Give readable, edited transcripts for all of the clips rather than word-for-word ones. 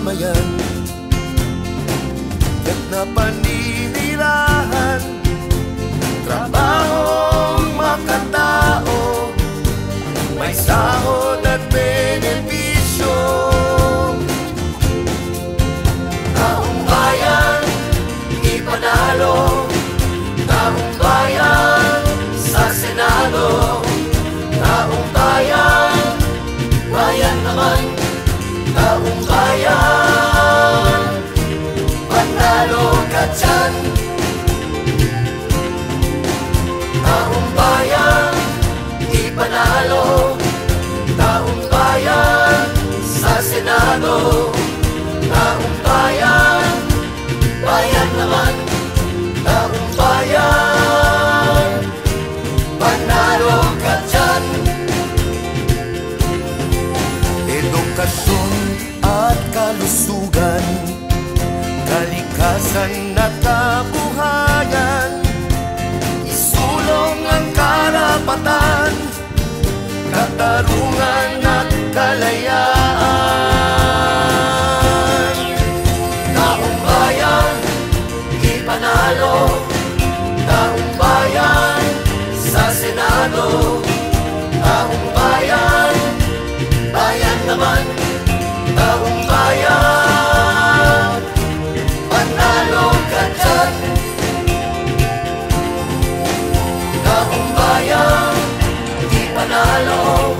mamayan at na paninirahan, trabahong makatao, may sahod at benepisyo. Taong bayan, ipanalo. Taong bayan, sa Senado. Taong bayan, bayan naman. Taong bayan, panalo ka dyan. Taong bayan, ipanalo. Taong bayan, sa Senado. Taong bayan, bayan naman. Taong bayan, panalo ka dyan. Edukasyon at kalusugan, kalikasan at kabuhayan, isulong ang karapatan, katarungan at kalayaan. Taong bayan, ipanalo. Taong bayan, sa Senado. Taong bayan, bayan naman. Taong bayan, panalo ka dyan. Taong bayan, di panalo.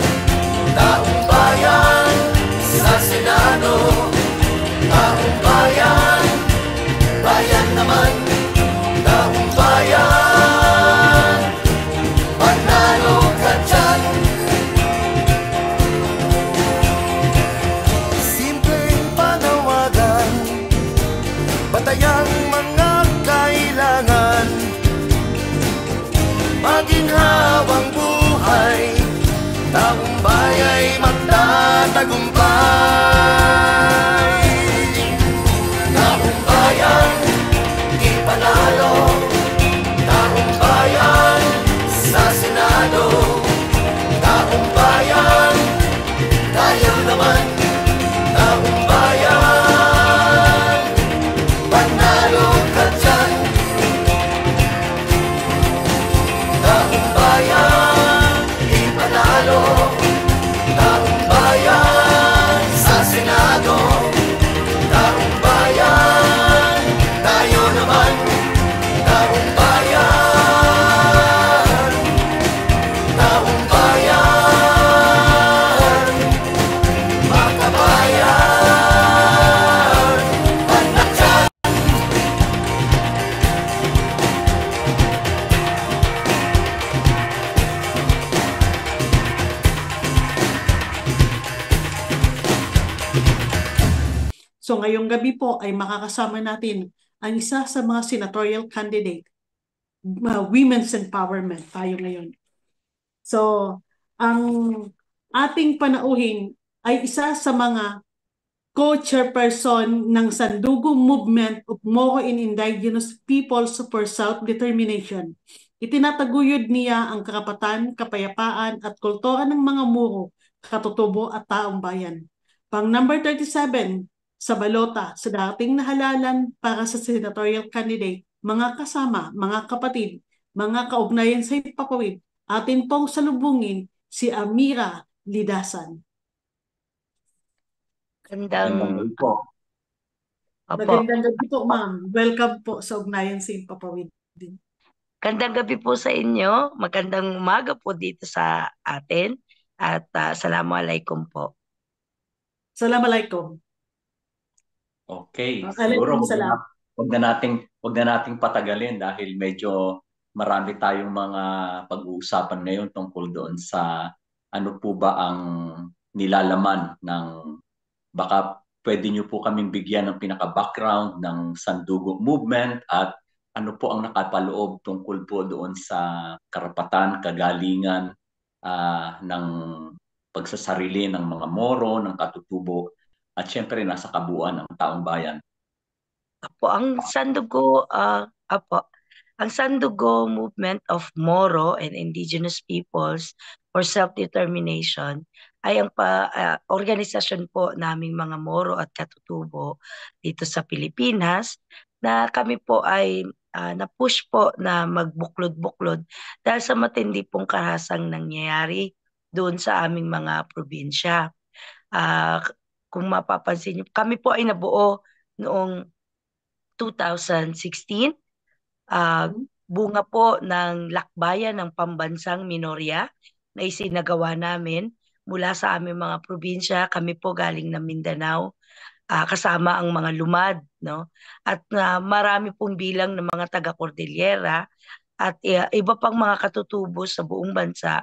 Taong bayan, sa Senado. Taong bayan, bayan naman. Taong bayan, panalo ka dyan. Simpleng panawagan, batayang mga kailangan, maginhawang buhay, taong baya'y magtatagumpay. Taong bayan, di panalo. Taong bayan, sa Senado. Taong bayan, tayo naman. Taong bayan, panalo ka dyan. Taong bayan, di panalo. Taong bayan, sa Senado. Taong bayan, tayo naman. Taong bayan, taong bayan, makabayan, panatyan. So ngayong gabi po ay makakasama natin ang isa sa mga senatorial candidate, women's empowerment tayo ngayon. So ang ating panauhin ay isa sa mga co-chairperson ng Sandugo Movement of Moro and Indigenous Peoples for Self-Determination. Itinataguyod niya ang karapatan, kapayapaan at kultura ng mga Moro, katutubo at taong bayan. Pang number 37 sa balota sa dating na halalan para sa senatorial candidate, mga kasama, mga kapatid, mga kaugnayan sa Himpapawid, atin pong salubungin si Amira Lidasan. Magandang gabi po. Magandang gabi po, ma'am. Welcome po sa Ugnayan sa Himpapawid. Magandang gabi po sa inyo. Magandang umaga po dito sa atin. At assalamualaikum po. Assalamualaikum. Okay. Siguro wag na nating patagalin dahil medyo marami tayong mga pag-uusapan ngayon tungkol doon sa ano po ba ang nilalaman ng, baka pwede nyo po kaming bigyan ng pinaka-background ng Sandugo Movement at ano po ang nakapaloob tungkol po doon sa karapatan, kagalingan ng pagsasarili ng mga Moro, ng katutubo at syempre nasa kabuuan ng taong bayan. Ang Sandugo Movement of Moro and Indigenous Peoples for Self-Determination ay ang organisasyon po naming mga Moro at Katutubo dito sa Pilipinas, na kami po ay na-push po na magbuklod-buklod dahil sa matindi pong karahasang nangyayari doon sa aming mga probinsya. Kung mapapansin niyo, kami po ay nabuo noong 2016, bunga po ng lakbayan ng pambansang minorya na isinagawa namin mula sa aming mga probinsya. Kami po galing ng Mindanao, kasama ang mga lumad, no? At marami pong bilang ng mga taga-Cordillera at iba pang mga katutubo sa buong bansa.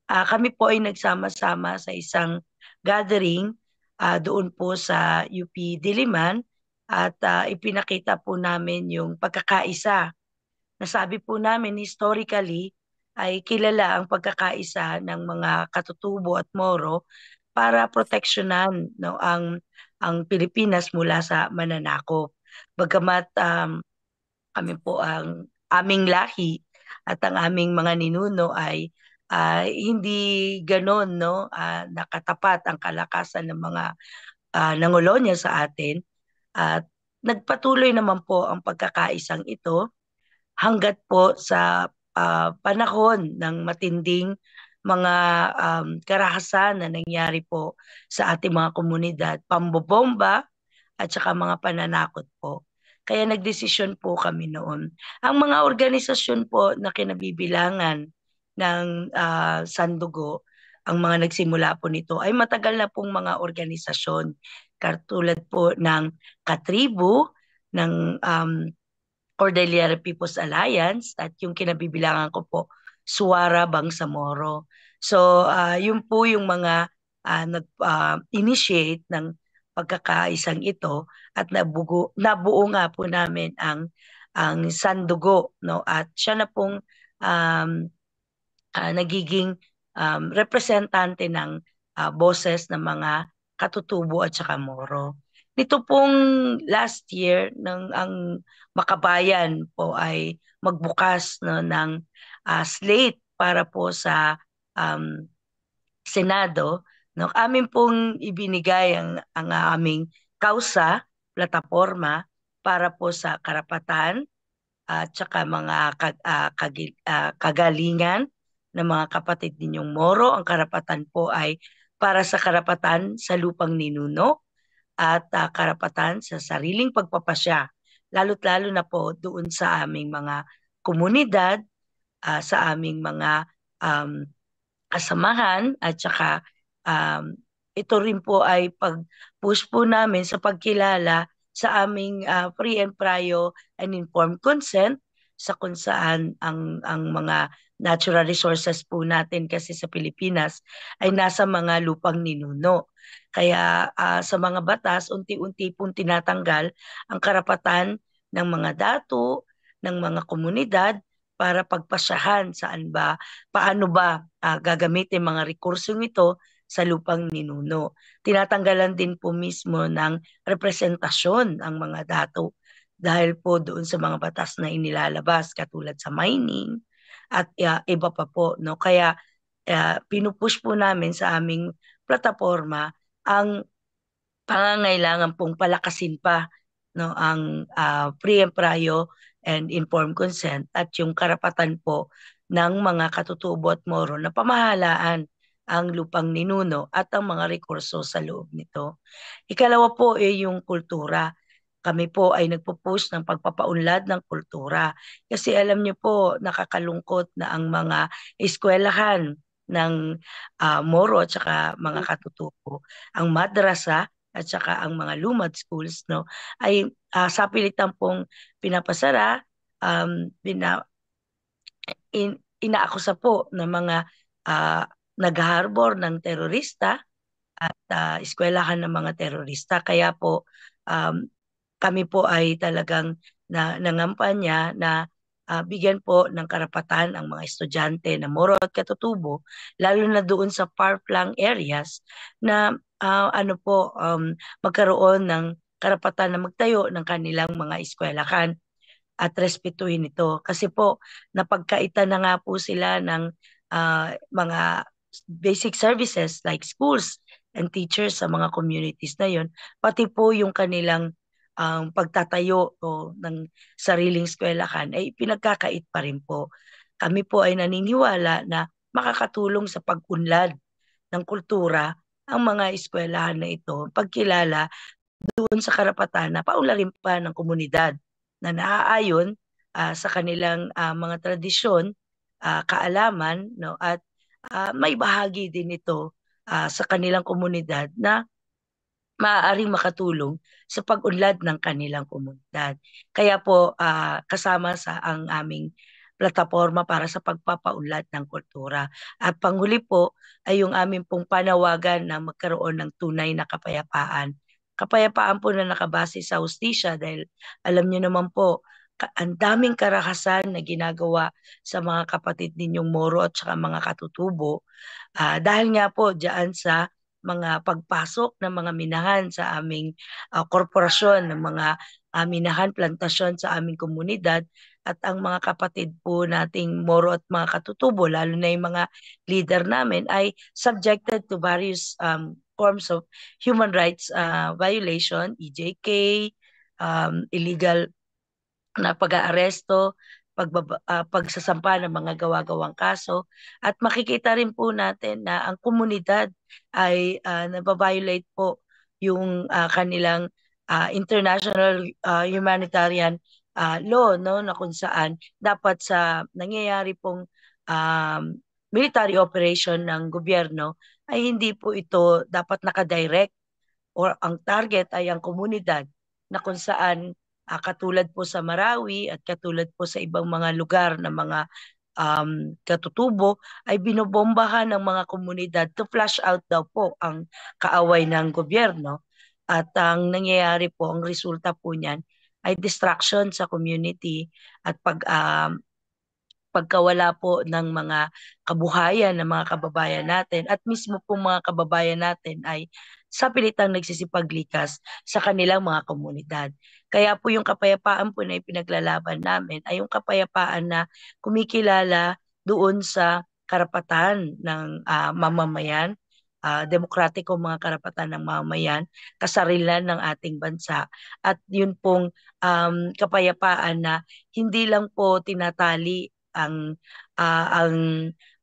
Kami po ay nagsama-sama sa isang gathering doon po sa UP Diliman at ipinakita po namin yung pagkakaisa. Nasabi po namin historically ay kilala ang pagkakaisa ng mga Katutubo at Moro para proteksyonan, no, ang Pilipinas mula sa mananakop. Bagamat kami po ang aming lahi at ang aming mga ninuno ay hindi ganon, no, nakatapat ang kalakasan ng mga nangolonya sa atin, at nagpatuloy naman po ang pagkakaisang ito hanggat po sa panahon ng matinding mga karahasan na nangyari po sa ating mga komunidad, pambobomba at saka mga pananakot po. Kaya nagdesisyon po kami noon. Ang mga organisasyon po na kinabibilangan ng Sandugo, ang mga nagsimula po nito ay matagal na pong mga organisasyon, katulad po ng Katribu, ng Cordillera People's Alliance, at yung kinabibilangan ko po, Suara Bangsamoro. So, yun po yung mga nag-initiate ng pagkakaisang ito, at nabuo nga po namin ang Sandugo, no? At siya na pong nagiging representante ng boses ng mga Katutubo at saka Moro. Nito pong last year, ang Makabayan po ay magbukas, no, ng slate para po sa Senado, no. Amin pong ibinigay ang aming kausa, plataporma para po sa karapatan at saka mga kagalingan ng mga kapatid ninyong Moro. Ang karapatan po ay para sa karapatan sa lupang ninuno at karapatan sa sariling pagpapasya, lalo't lalo na po doon sa aming mga komunidad, sa aming mga kasamahan, at saka ito rin po ay pag-push po namin sa pagkilala sa aming free and prior and informed consent, sa kung saan ang mga natural resources po natin kasi sa Pilipinas ay nasa mga lupang ninuno. Kaya sa mga batas, unti-unti pong tinatanggal ang karapatan ng mga dato, ng mga komunidad para pagpasyahan paano ba gagamitin mga rekursong ito sa lupang ninuno. Tinatanggalan din po mismo ng representasyon ang mga dato dahil po doon sa mga batas na inilalabas, katulad sa mining at iba pa po, no? Kaya pinupush po namin sa aming plataforma ang pangangailangan pong palakasin pa, no, ang free and prior and informed consent at yung karapatan po ng mga Katutubo at Moro na pamahalaan ang lupang ninuno at ang mga rekurso sa loob nito. Ikalawa po ay yung kultura. Kami po ay nagpo-push ng pagpapaunlad ng kultura. Kasi alam niyo po, nakakalungkot na ang mga eskwelahan ng Moro at saka mga Katutubo, ang madrasa at saka ang mga lumad schools, no, ay sapilitan pong pinapasara, inaakusa po ng mga nag-harbor ng terorista at eskwelahan ng mga terorista. Kaya po kami po ay talagang nangampanya na bigyan po ng karapatan ang mga estudyante na Moro at Katutubo, lalo na doon sa far-flung areas, na magkaroon ng karapatan na magtayo ng kanilang mga eskwelahan at respetuhin ito. Kasi po napagkaitan na nga po sila ng mga basic services like schools and teachers sa mga communities na yon, pati po yung kanilang pagtatayo o ng sariling eskwelahan ay pinagkakait pa rin po. Kami po ay naniniwala na makakatulong sa pag-unlad ng kultura ang mga eskwelahan na ito, pagkilala doon sa karapatan na paunlarin pa ng komunidad na naaayon sa kanilang mga tradisyon, kaalaman, no, at may bahagi din ito sa kanilang komunidad na maaaring makatulong sa pag-unlad ng kanilang komunidad. Kaya po kasama sa ang aming plataporma para sa pagpapaunlad ng kultura. At panghuli po ay yung aming pong panawagan na magkaroon ng tunay na kapayapaan. Kapayapaan po na nakabase sa hustisya dahil alam niyo naman po, ang daming karakasan na ginagawa sa mga kapatid ninyong Moro at saka mga katutubo. Dahil nga po diyan sa mga pagpasok ng mga minahan sa aming korporasyon, ng mga minahan, plantasyon sa aming komunidad, at ang mga kapatid po nating Moro at mga katutubo, lalo na yung mga leader namin, ay subjected to various forms of human rights violation, EJK, illegal na pag-aaresto, pagsasampa ng mga gawa-gawang kaso, at makikita rin po natin na ang komunidad ay nababiolate po yung kanilang international humanitarian law, no, na kung saan dapat sa nangyayari pong military operation ng gobyerno ay hindi po ito dapat nakadirect or ang target ay ang komunidad na kung saan katulad po sa Marawi at katulad po sa ibang mga lugar na mga katutubo ay binobombahan ng mga komunidad to flush out daw po ang kaaway ng gobyerno. At ang nangyayari po, ang resulta po niyan ay distraction sa community at pagkawala po ng mga kabuhayan ng mga kababayan natin at mismo po mga kababayan natin ay sa pilitang nagsisipaglikas sa kanilang mga komunidad. Kaya po yung kapayapaan po na ipinaglalaban namin ay yung kapayapaan na kumikilala doon sa karapatan ng mamamayan, demokratiko mga karapatan ng mamamayan, kasarilan ng ating bansa. At yun pong kapayapaan na hindi lang po tinatali ang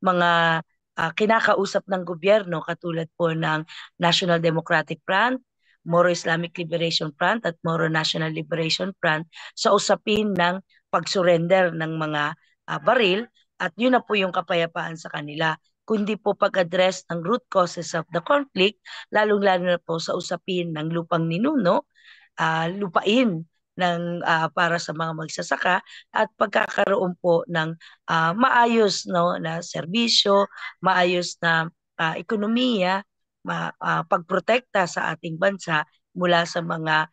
mga kinakausap ng gobyerno katulad po ng National Democratic Front, Moro Islamic Liberation Front at Moro National Liberation Front sa usapin ng pag-surrender ng mga baril, at yun na po yung kapayapaan sa kanila, kundi po pag-address ng root causes of the conflict, lalong-lalo na po sa usapin ng lupang ninuno, lupain ng para sa mga magsasaka at pagkakaroon po ng maayos, no, na serbisyo, maayos na ekonomiya, pagprotekta sa ating bansa mula sa mga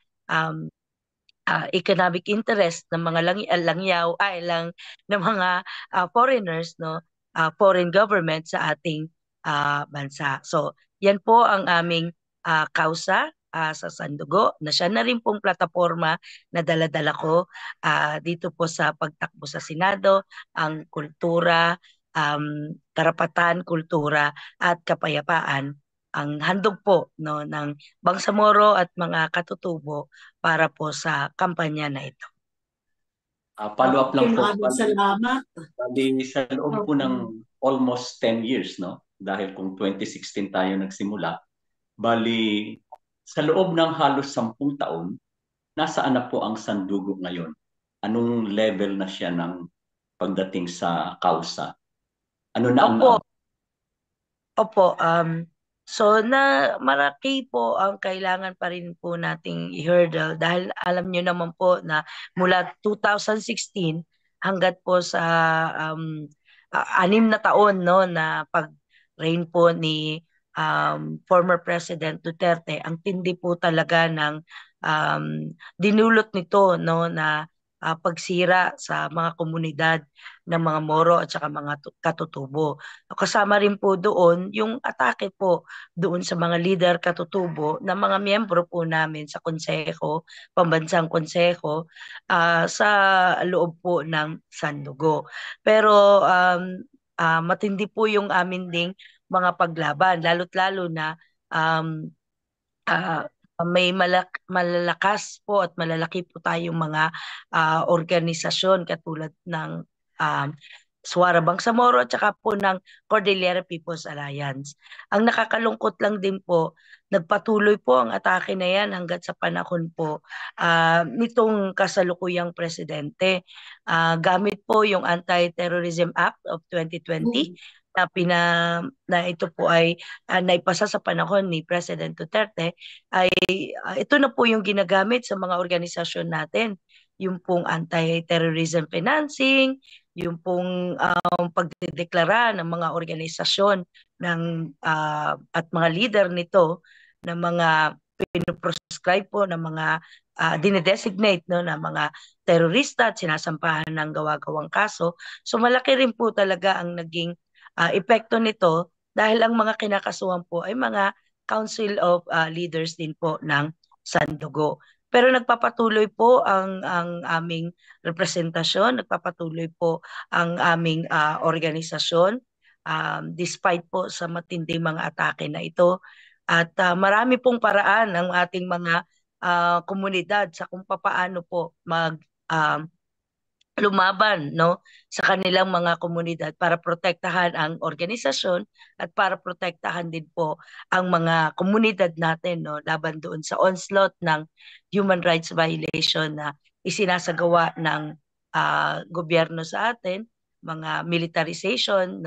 economic interest ng mga ng mga foreigners, no, foreign government sa ating bansa. So, yan po ang aming kausa sa Sandugo, na siya na rin pong plataporma na dala-dala ko dito po sa pagtakbo sa Senado, ang kultura, karapatan, kultura at kapayapaan ang handog po, no, ng Bangsamoro at mga katutubo para po sa kampanya na ito. Follow up lang po. Maraming salamat. Sa loob po ng almost 10 years, no? Dahil kung 2016 tayo nagsimula, bali sa loob ng halos 10 taon, nasaan na po ang Sandugo ngayon? Anong level na siya ng pagdating sa kausa? Ano na ang... Opo, so na malaki po ang kailangan pa rin po nating i-hurdle dahil alam nyo naman po na mula 2016 hanggat po sa 6 na taon, no, na pag-reign po ni former President Duterte, ang tindi po talaga ng dinulot nito, no, na pagsira sa mga komunidad ng mga Moro at saka mga katutubo. Kasama rin po doon yung atake po doon sa mga leader katutubo na mga miyembro po namin sa konseho, pambansang konseho, sa loob po ng Sandugo. Pero matindi po yung amin ding mga paglaban, lalo't lalo na um, ah, may malalakas po at malalaki po tayong mga organisasyon katulad ng um, Suara Bangsamoro at saka po ng Cordillera People's Alliance. Ang nakakalungkot lang din po, nagpatuloy po ang atake na yan hanggat sa panahon po nitong kasalukuyang presidente. Gamit po yung Anti-Terrorism Act of 2020 na ito po ay naipasa sa panahon ni President Duterte, ay ito na po yung ginagamit sa mga organisasyon natin. Yung pong anti-terrorism financing, yung pong pagdedeklara ng mga organisasyon at mga leader nito ng mga pinoprescribe po ng mga dinedesignate na mga terorista at sinasampahan ng gawa-gawang kaso. So malaki rin po talaga ang naging epekto nito dahil ang mga kinakasuhan po ay mga Council of Leaders din po ng Sandugo. Pero nagpapatuloy po ang aming representasyon, nagpapatuloy po ang aming organisasyon despite po sa matinding mga atake na ito. At marami pong paraan ng ating mga komunidad sa kung papaano po lumaban sa kanilang mga komunidad para protektahan ang organisasyon at para protektahan din po ang mga komunidad natin laban doon sa onslaught ng human rights violation na isinasagawa ng gobyerno sa atin, mga militarization,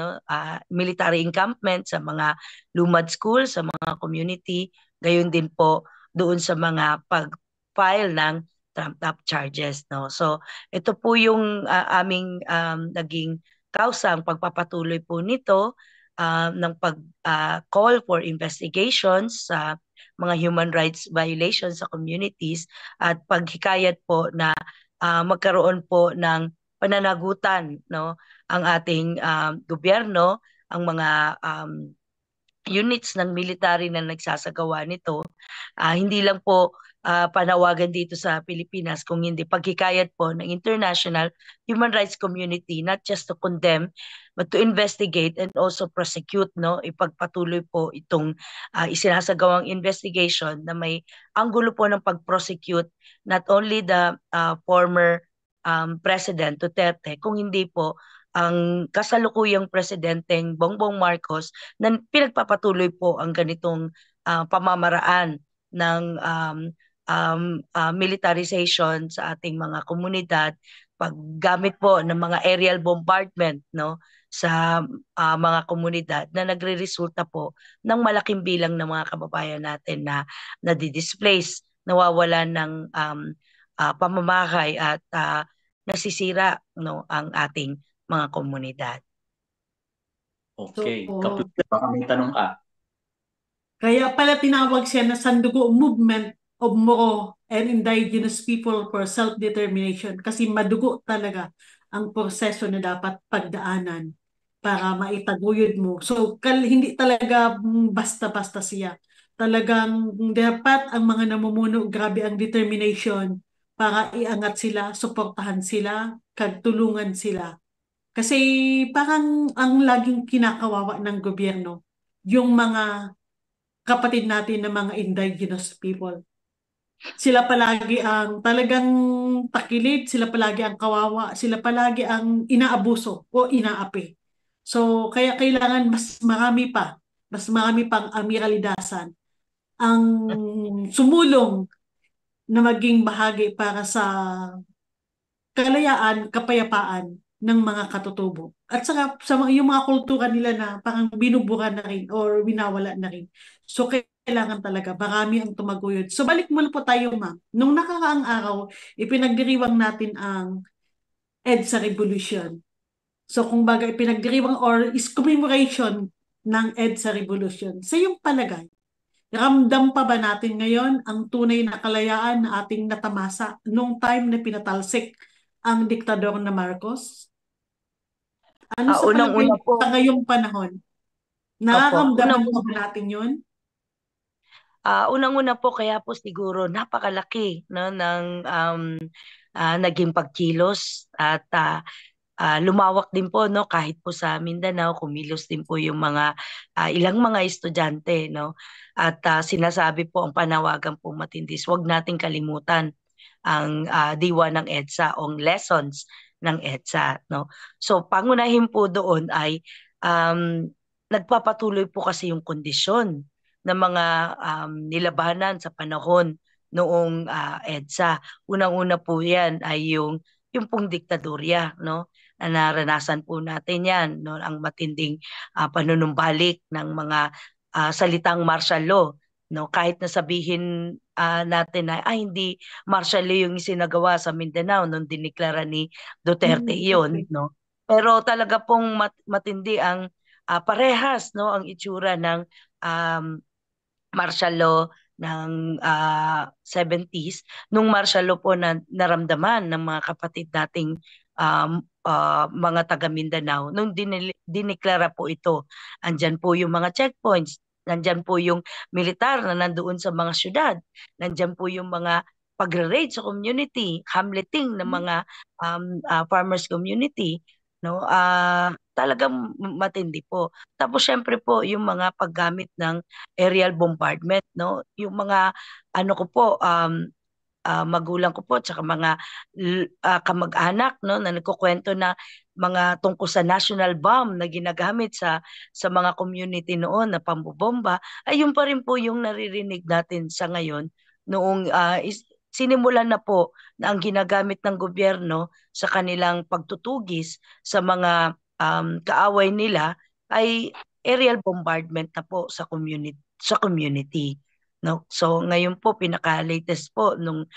military encampment sa mga lumad school, sa mga community, gayon din po doon sa mga pag-file ng trumped-up charges. So ito po yung aming naging kausa, ang pagpapatuloy po nito ng pag-call for investigations sa mga human rights violations sa communities at paghikayat po na magkaroon po ng pananagutan ang ating gobyerno, ang mga units ng military na nagsasagawa nito. Hindi lang po panawagan dito sa Pilipinas, kung hindi paghikayat po ng international human rights community not just to condemn but to investigate and also prosecute, ipagpatuloy po itong isinasagawang investigation na may anggulo po ng pag-prosecute not only the former President Duterte, kung hindi po ang kasalukuyang presidenteng Bongbong Marcos na pinagpapatuloy po ang ganitong pamamaraan ng militarization sa ating mga komunidad, paggamit po ng mga aerial bombardment sa mga komunidad na nagre-resulta po ng malaking bilang ng mga kababayan natin na nadi-displace, nawawalan ng pamamahay at nasisira ang ating mga komunidad. Okay. So, Kapatid, baka may tanong ka. Kaya pala tinawag siya na Sandugo Movement of Moro and Indigenous People for Self-Determination kasi madugo talaga ang proseso na dapat pagdaanan para maitaguyod mo. So, hindi talaga basta-basta siya. Talagang dapat ang mga namumuno, grabe ang determination para iangat sila, suportahan sila, kagtulungan sila. Kasi parang ang laging kinakawawa ng gobyerno, yung mga kapatid natin na mga indigenous people. Sila palagi ang talagang takilid, sila palagi ang kawawa, sila palagi ang inaabuso o inaapi. So, kaya kailangan mas marami pang amiralidasan ang sumulong na maging bahagi para sa kalayaan, kapayapaan ng mga katutubo. At saka yung mga kultura nila na parang binubura na rin or winawala na rin. So kailangan talaga marami ang tumaguyod. So balik muna po tayo, ma'am. Nung nakaraang araw, ipinagdiriwang natin ang EDSA Revolution. So kung baga ipinagdiriwang or is commemoration ng EDSA Revolution. Sa iyong palagay, ramdam pa ba natin ngayon ang tunay na kalayaan na ating natamasa nung time na pinatalsik ang diktador na Marcos? Ano sa palagay Unang-una po, sa ngayong panahon? Nararamdaman pa ba natin yun? unang-una po kaya po siguro napakalaki ng naging pagkilos at lumawak din po, no, kahit po sa Mindanao kumilos din po yung mga ilang mga estudyante, no, at sinasabi po ang panawagan po matindis, wag nating kalimutan ang diwa ng EDSA o ang lessons ng EDSA, no. So pangunahin po doon ay um, nagpapatuloy po kasi yung kondisyon ng mga nilabanan sa panahon noong EDSA. Unang-una po yan ay yung pong diktadorya, no, na naranasan po natin yan, no, ang matinding panunumbalik ng mga salitang martial law, no, kahit na sabihin natin na hindi martial law yung isinagawa sa Mindanao nung diniklara ni Duterte iyon, Okay. no, pero talaga pong matindi ang parehas, no, ang itsura ng um, martial law ng 70s, nung martial law po na naramdaman ng mga kapatid nating mga taga Mindanao nung diniklara po ito. Andyan po yung mga checkpoints, nandyan po yung militar na nandoon sa mga syudad, nandyan po yung mga pagre-raid sa community, hamleting ng mga farmers community, no, talagang matindi po. Tapos syempre po yung mga paggamit ng aerial bombardment, no, yung mga ano ko po magulang ko po tsaka mga kamag-anak, no, na nagkukwento na mga tungkol sa national bomb na ginagamit sa mga community noon na pambobomba, ay yun pa rin po yung naririnig natin sa ngayon noong sinimulan na po na ang ginagamit ng gobyerno sa kanilang pagtutugis sa mga kaaway nila ay aerial bombardment na po sa community, no. So ngayon po pinaka-latest po nung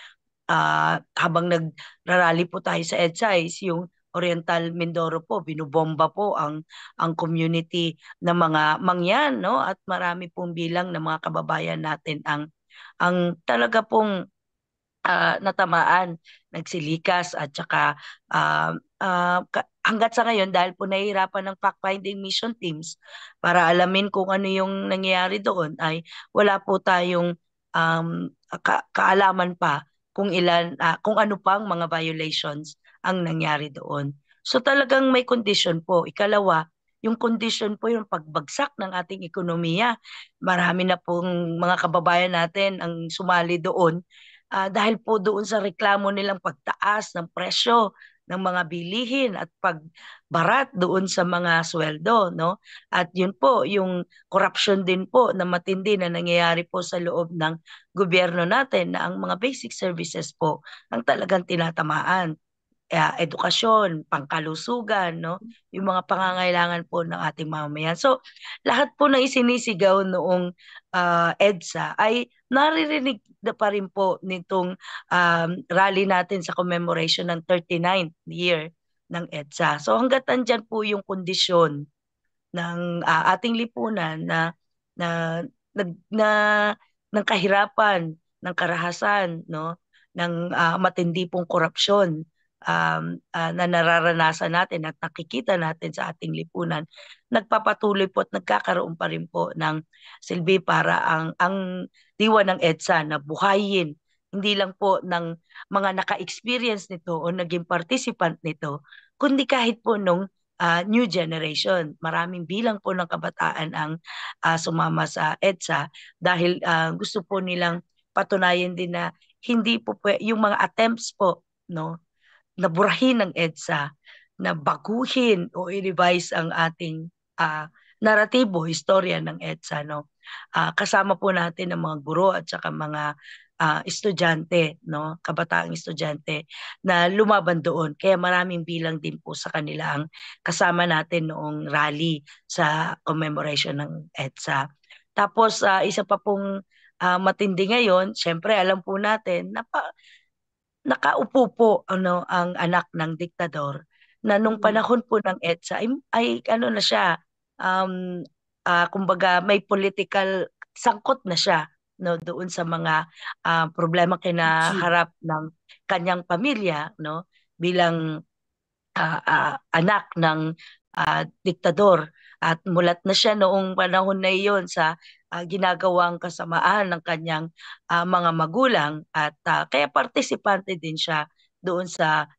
habang nagrarally po tayo sa EDSA is yung Oriental Mindoro po, binubomba po ang community ng mga mangyan, no, at marami pong bilang ng mga kababayan natin ang talaga pong natamaan, nagsilikas at saka hanggat sa ngayon dahil po nahihirapan ng fact-finding mission teams para alamin kung ano yung nangyayari doon ay wala po tayong kaalaman pa kung ano pang mga violations ang nangyari doon. So talagang may condition po. Ikalawa, yung condition po yung pagbagsak ng ating ekonomiya. Marami na pong mga kababayan natin ang sumali doon dahil po doon sa reklamo nilang pagtaas ng presyo ng mga bilihin at pagbarat doon sa mga sweldo, no? At yun po, yung corruption din po na matindi na nangyayari po sa loob ng gobyerno natin na ang mga basic services po ang talagang tinatamaan. Edukasyon, pangkalusugan, no? Yung mga pangangailangan po ng ating mamamayan. So, lahat po ng isinisigaw noong EDSA ay naririnig na pa rin po nitong rally natin sa commemoration ng 39th year ng EDSA. So, hanggat andyan po yung kondisyon ng ating lipunan na nag na ng kahirapan, ng karahasan, no, ng matindi pong korupsyon na nararanasan natin at nakikita natin sa ating lipunan, nagpapatuloy po at nagkakaroon pa rin po ng silbi para ang diwa ng EDSA na buhayin hindi lang po ng mga naka-experience nito o naging participant nito, kundi kahit po nung new generation. Maraming bilang po ng kabataan ang sumama sa EDSA dahil gusto po nilang patunayan din na hindi po yung mga attempts po, no, na burahin ng EDSA, na baguhin o i-revise ang ating naratibo, istorya ng EDSA, no. Kasama po natin ang mga guro at saka mga estudyante, no, kabataang estudyante na lumaban doon. Kaya maraming bilang din po sa kanila ang kasama natin noong rally sa commemoration ng EDSA. Tapos isa pa pong matindi ngayon, syempre alam po natin na nakaupo po ang anak ng diktador na nung panahon po ng EDSA ay ano na siya, kumbaga may political sangkot na siya, no, doon sa mga problema kinaharap ng kanyang pamilya, no, bilang anak ng diktador, at mulat na siya noong panahon na iyon sa ginagawang kasamaan ng kanyang mga magulang at kaya partisipante din siya doon sa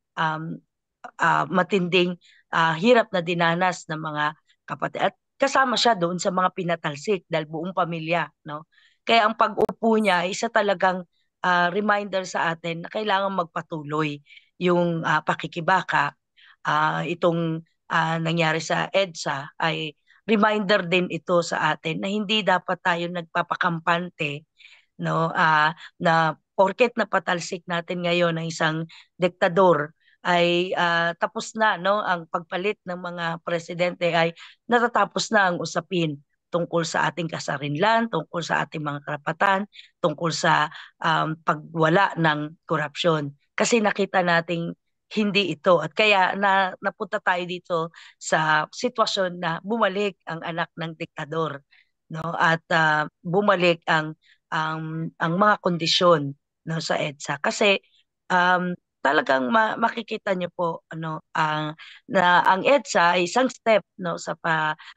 matinding hirap na dinanas ng mga kapatid. At kasama siya doon sa mga pinatalsik dahil buong pamilya, no? Kaya ang pag-upo niya ay isa talagang reminder sa atin na kailangan magpatuloy yung pakikibaka. Itong nangyari sa EDSA ay reminder din ito sa atin na hindi dapat tayo nagpapakampante, no, na porket napatalsik natin ngayon ng isang diktador ay tapos na, no, ang pagpalit ng mga presidente ay natatapos na ang usapin tungkol sa ating kasarinlan, tungkol sa ating mga karapatan, tungkol sa pagwala ng korupsyon. Kasi nakita nating hindi ito at kaya napunta tayo dito sa sitwasyon na bumalik ang anak ng diktador, no, at bumalik ang mga kondisyon, no, sa EDSA kasi talagang makikita niyo po na ang EDSA ay isang step, no, sa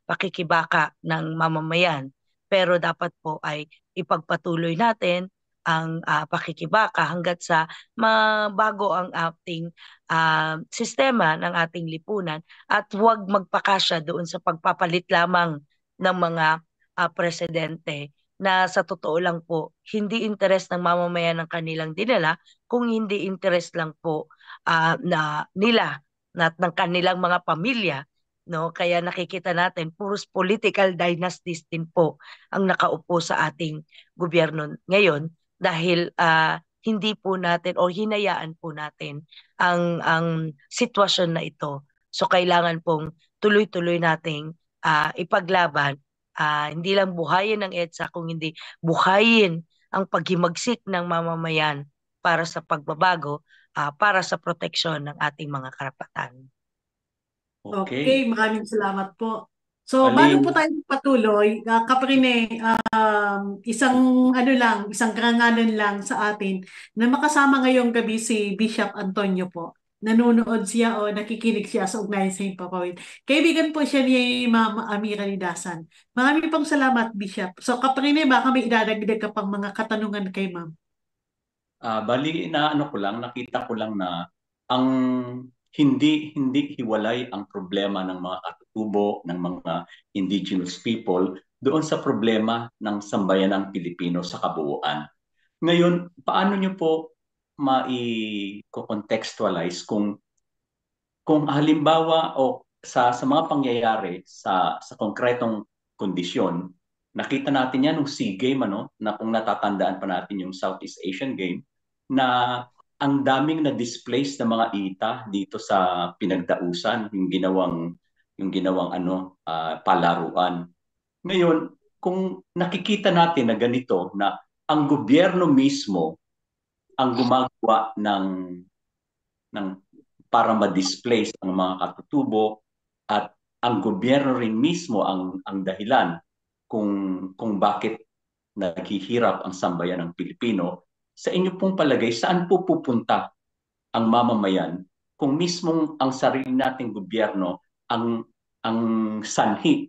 pakikibaka ng mamamayan, pero dapat po ay ipagpatuloy natin ang pakikibaka hanggat sa mabago ang ating sistema ng ating lipunan at huwag magpakasya doon sa pagpapalit lamang ng mga presidente na sa totoo lang po, hindi interes ng mamamayan ng kanilang dinala, kung hindi interes lang po na nila at ng kanilang mga pamilya. No? Kaya nakikita natin, puros political dynasties din po ang nakaupo sa ating gobyerno ngayon dahil hindi po natin o hinayaan po natin ang sitwasyon na ito. So kailangan pong tuloy-tuloy nating ipaglaban, hindi lang buhayin ng EDSA kung hindi buhayin ang paghimagsik ng mamamayan para sa pagbabago, para sa proteksyon ng ating mga karapatan. Okay, Okay. maraming salamat po. So, bago po tayo patuloy, Kaprine, isang karangalan lang sa atin na makasama ngayong gabi si Bishop Antonio po. Nanonood siya o nakikinig siya sa Ugnayan sa Himpapawid. Kaibigan po siya ni Ma'am Amira Lidasan. Maraming pong salamat, Bishop. So, Kaprine, baka may idadagdag ka pang mga katanungan kay Ma'am. Bali na ano ko lang, nakita ko lang na ang hindi hiwalay ang problema ng mga katutubo, ng mga indigenous people doon sa problema ng sambayanang Pilipino sa kabuuan. Ngayon, paano nyo po mai-contextualize kung halimbawa o sa mga pangyayari sa konkretong kondisyon, nakita natin yan nung SEA Game, na kung natatandaan pa natin yung Southeast Asian Game, na ang daming na-displace na mga ita dito sa pinagdausan, yung ginawang palaruan. Ngayon, kung nakikita natin na ganito, na ang gobyerno mismo ang gumagawa ng para ma-displace ang mga katutubo at ang gobyerno rin mismo ang dahilan kung bakit naghihirap ang sambayan ng Pilipino. Sa inyo pong palagay, saan po pupunta ang mamamayan kung mismong ang sarili nating gobyerno ang sanhi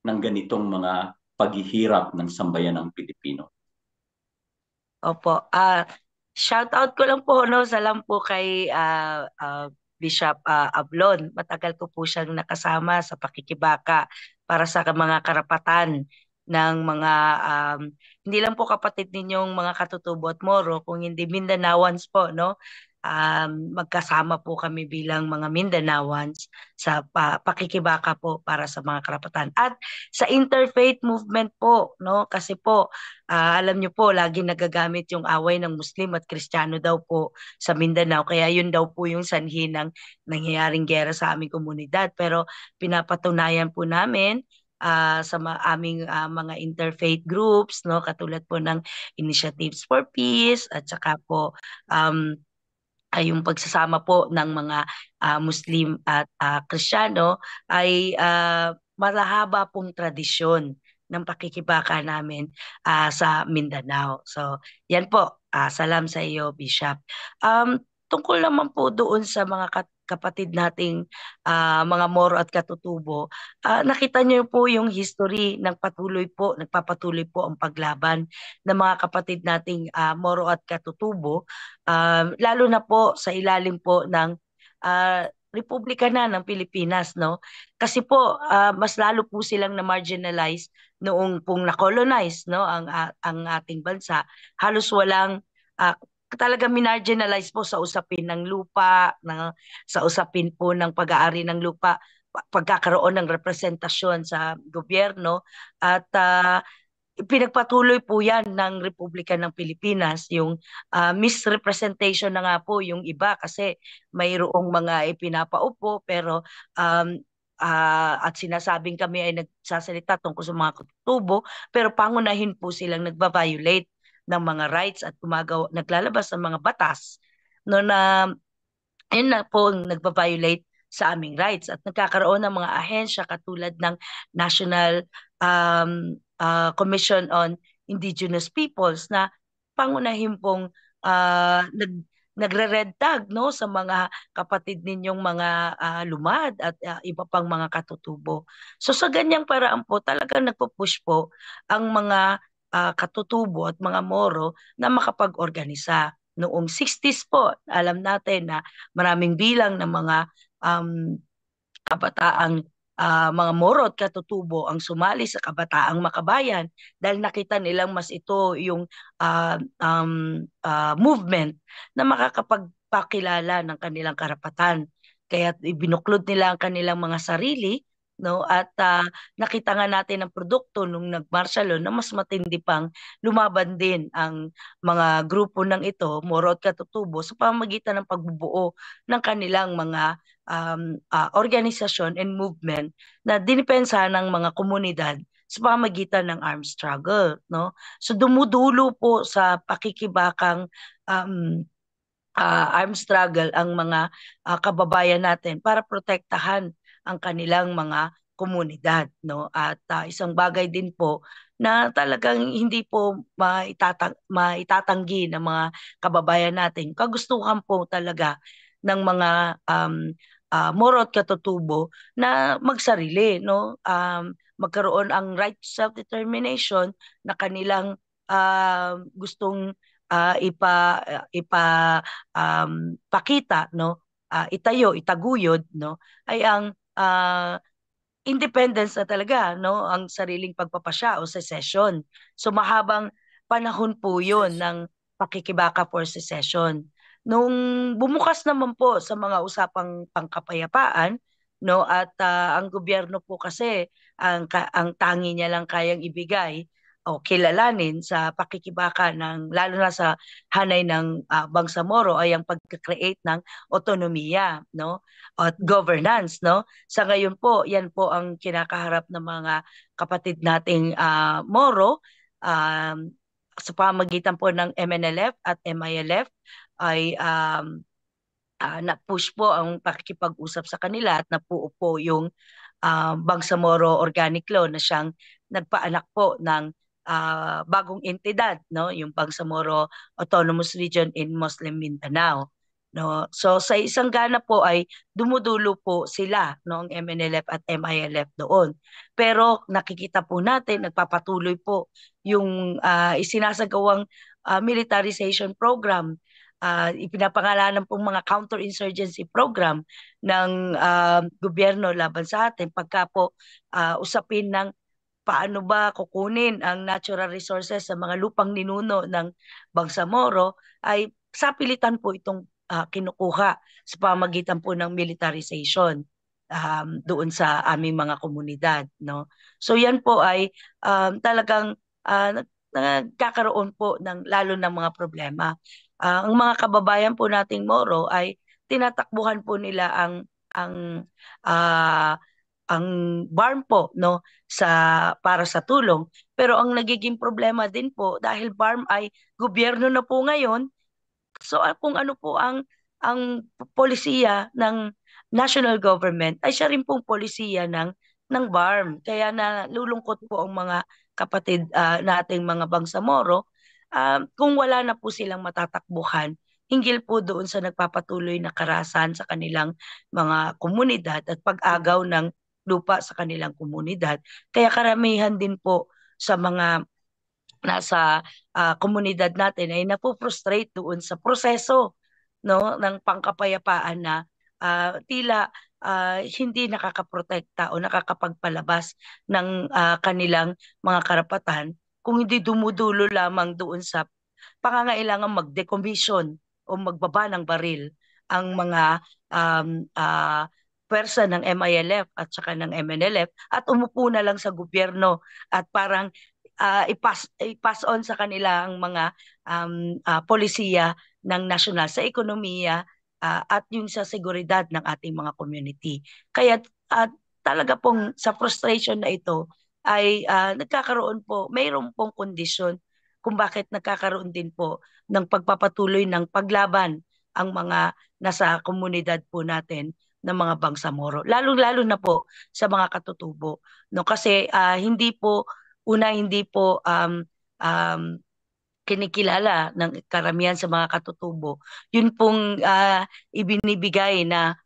ng ganitong mga paghihirap ng sambayan ng Pilipino? Opo. Shout out ko lang po, no, salam po kay Bishop Ablon. Matagal ko po siyang nakasama sa pakikibaka para sa mga karapatan ng mga hindi lang po kapatid ninyong mga Katutubo at Moro, kung hindi Mindanaoans po, no? Magkasama po kami bilang mga Mindanaoans sa pakikibaka po para sa mga karapatan. At sa interfaith movement po, no? Kasi po alam niyo po, lagi nagagamit yung away ng Muslim at Kristiyano daw po sa Mindanao. Kaya yun daw po yung sanhi ng nangyayaring gera sa aming komunidad. Pero pinapatunayan po namin sa aming mga interfaith groups, no, katulad po ng Initiatives for Peace at saka po ay yung pagsasama po ng mga Muslim at Kristiyano ay malahaba pong tradisyon ng pakikibaka namin sa Mindanao. So, yan po. Salam sa iyo, Bishop. Tungkol naman po doon sa mga kapatid nating mga Moro at Katutubo, nakita niyo po yung history nagpapatuloy po ang paglaban ng mga kapatid nating Moro at Katutubo, lalo na po sa ilalim po ng Republika na ng Pilipinas, no? Kasi po mas lalo po silang na-marginalize noong pong na-colonize, no, ang ating bansa. Halos walang talaga minarginalize po sa usapin ng lupa, sa usapin po ng pag-aari ng lupa, pagkakaroon ng representasyon sa gobyerno at pinagpatuloy po yan ng Republika ng Pilipinas, yung misrepresentation na nga po yung iba kasi mayroong mga ipinapaupo pero at sinasabing kami ay nagsasalita tungkol sa mga katutubo pero pangunahin po silang nagba-violate ng mga rights at naglalabas ng mga batas no na yun na po ang nagpa-violate sa aming rights at nagkakaroon ng mga ahensya katulad ng National Commission on Indigenous Peoples na pangunahin pong nagre-red tag no sa mga kapatid ninyong mga lumad at iba pang mga katutubo. So sa ganyang paraan po talagang nagpo-push po ang mga katutubo at mga Moro na makapag-organisa. Noong 60s po, alam natin na maraming bilang ng mga kabataang mga Moro at katutubo ang sumali sa Kabataang Makabayan dahil nakita nilang mas ito yung movement na makakapagpakilala ng kanilang karapatan. Kaya ibinuklod nila ang kanilang mga sarili, no, at nakita nga natin ang produkto nung nag-martial law na mas matindi pang lumaban din ang mga grupo ng ito, Moro at katutubo, sa pamamagitan ng pagbubuo ng kanilang mga organisasyon and movement na dinipensa ng mga komunidad sa pamamagitan ng armed struggle, no? So dumudulo po sa pakikibakang armed struggle ang mga kababayan natin para protektahan ang kanilang mga komunidad, no? At isang bagay din po na talagang hindi po maitatanggi ng mga kababayan natin. Kagustuhan po talaga ng mga Moro at katutubo na magsarili, no? Magkaroon ang right to self-determination na kanilang gustong pakita, no, itayo, itaguyod, no, ay ang independence na talaga, no, ang sariling pagpapasya o secession. So mahabang panahon po 'yon ng pakikibaka for secession. Nung bumukas naman po sa mga usapang pangkapayapaan, no, at ang gobyerno po kasi ang tangi niya lang kayang ibigay o kilalanin sa pakikibaka ng lalo na sa hanay ng Bangsamoro ay ang pagka-create ng otonomiya, no, at governance, no. Sa ngayon po, yan po ang kinakaharap ng mga kapatid nating Moro sa pamagitan po ng MNLF at MILF ay na-push po ang pakikipag-usap sa kanila at napuo po yung Bangsamoro Organic Law na siyang nagpaanak po ng bagong entidad, no, yung Bangsamoro Autonomous Region in Muslim Mindanao, no. So sa isang gana po ay dumudulo po sila, no, ang MNLF at MILF doon. Pero nakikita po natin nagpapatuloy po yung isinasagawang militarization program, ipinapangalanan pong mga counterinsurgency program ng gobyerno laban sa atin pagka po usapin ng paano ba kukunin ang natural resources sa mga lupang ninuno ng Bangsamoro ay sapilitan po itong kinukuha sa pamagitan po ng militarization doon sa aming mga komunidad, no. So yan po ay talagang nagkakaroon po ng lalo ng mga problema. Ang mga kababayan po nating Moro ay tinatakbuhan po nila ang BARM po, no, para sa tulong, pero ang nagiging problema din po dahil BARM ay gobyerno na po ngayon. So kung ano po ang polisiya ng national government ay siya rin pong polisiya ng BARM. Kaya nalulungkot po ang mga kapatid nating mga Bangsamoro kung wala na po silang matatakbuhan hinggil po doon sa nagpapatuloy na karahasan sa kanilang mga komunidad at pag-agaw ng lupa sa kanilang komunidad. Kaya karamihan din po sa mga nasa komunidad natin ay napo-frustrate doon sa proseso, no, ng pangkapayapaan na tila hindi nakakaprotekta o nakakapagpalabas ng kanilang mga karapatan kung hindi dumudulo lamang doon sa pangangailangan mag-decommission o magbaba ng baril ang mga pwersa ng MILF at saka ng MNLF at umupo na lang sa gobyerno at parang i-pass on sa kanila ang mga polisiya ng nasyonal sa ekonomiya at yung sa seguridad ng ating mga community. Kaya talaga pong sa frustration na ito ay nagkakaroon po, mayroon pong kondisyon kung bakit nagkakaroon din po ng pagpapatuloy ng paglaban ang mga nasa komunidad po natin ng mga Bangsamoro. Lalo-lalo na po sa mga katutubo. No? Kasi hindi po kinikilala ng karamihan sa mga katutubo. Yun pong ibinibigay na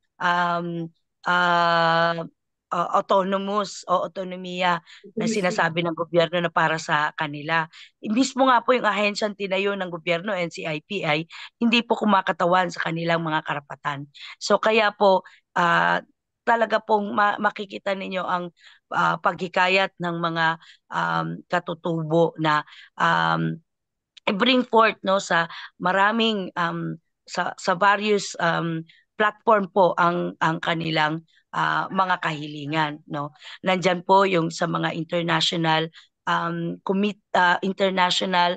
autonomous o autonomiya na sinasabi ng gobyerno na para sa kanila. Mismo nga po yung ahensyang tinayo ng gobyerno, NCIP, ay hindi po kumakatawan sa kanilang mga karapatan. So kaya po talaga pong makikita ninyo ang paghikayat ng mga katutubo na i-bring forth no sa maraming sa various platform po ang kanilang mga kahilingan no. Nandiyan po yung sa mga international international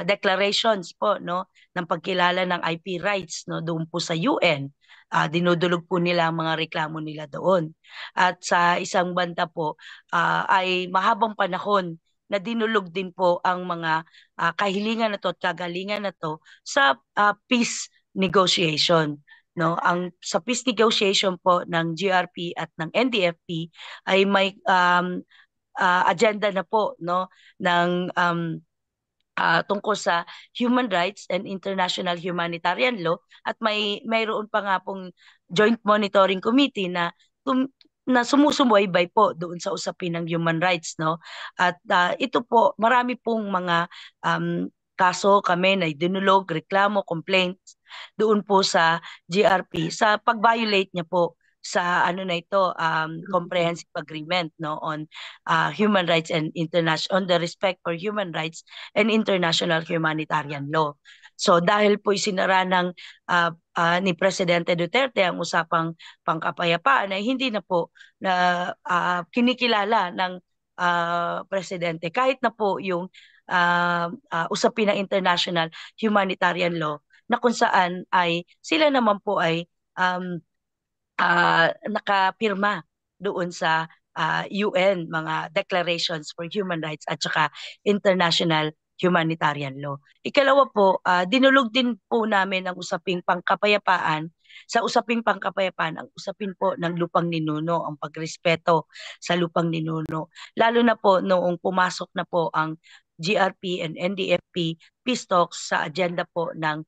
declarations po no ng pagkilala ng IP rights no doon po sa UN. Dinudulog po nila ang mga reklamo nila doon. At sa isang banda po ay mahabang panahon na dinulog din po ang mga kahilingan na to at kagalingan na to sa peace negotiation. No, ang sa peace negotiation po ng GRP at ng NDFP ay may agenda na po no ng tungkol sa human rights and international humanitarian law at mayroon pa nga pong joint monitoring committee na sumusubaybay po doon sa usapin ng human rights no at ito po marami pong mga kaso kami na dinulog, reklamo, complaints doon po sa GRP sa pag-violate niya po sa ano na ito comprehensive agreement no on human rights and international on the respect for human rights and international humanitarian law. So dahil po isinara ng ni Presidente Duterte ang usapang pangkapayapaan ay hindi na po na kinikilala ng presidente kahit na po yung usapin ng international humanitarian law na kung saan ay sila naman po ay nakapirma doon sa UN mga declarations for human rights at saka international humanitarian law. Ikalawa po, dinulog din po namin ang usaping pangkapayapaan. Sa usaping pangkapayapaan, ang usapin po ng lupang ninuno, ang pagrespeto sa lupang ninuno. Lalo na po noong pumasok na po ang GRP and NDFP peace talks sa agenda po ng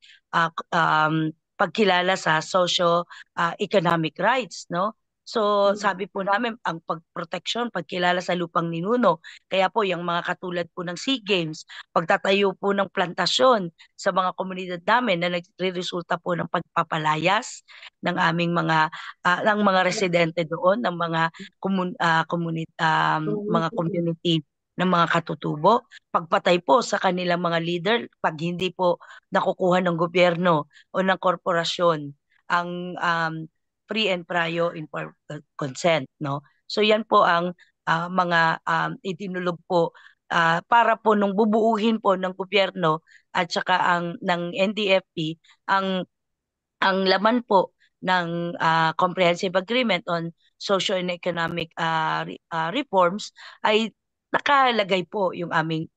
pagkilala sa socio-economic rights, no? So sabi po namin ang pagproteksyon, pagkilala sa lupang ninuno. Kaya po yung mga katulad po ng SEA Games, pagtatayo po ng plantasyon sa mga komunidad namin na nagre-resulta po ng pagpapalayas ng aming mga residente doon, ng mga mga community ng mga katutubo, pagpatay po sa kanilang mga leader pag hindi po nakukuha ng gobyerno o ng korporasyon ang free and prior informed consent, no? So yan po ang mga itinulog po para po nung bubuuhin po ng gobyerno at saka ang ng NDFP ang laman po ng comprehensive agreement on social and economic reforms ay nakalagay po yung aming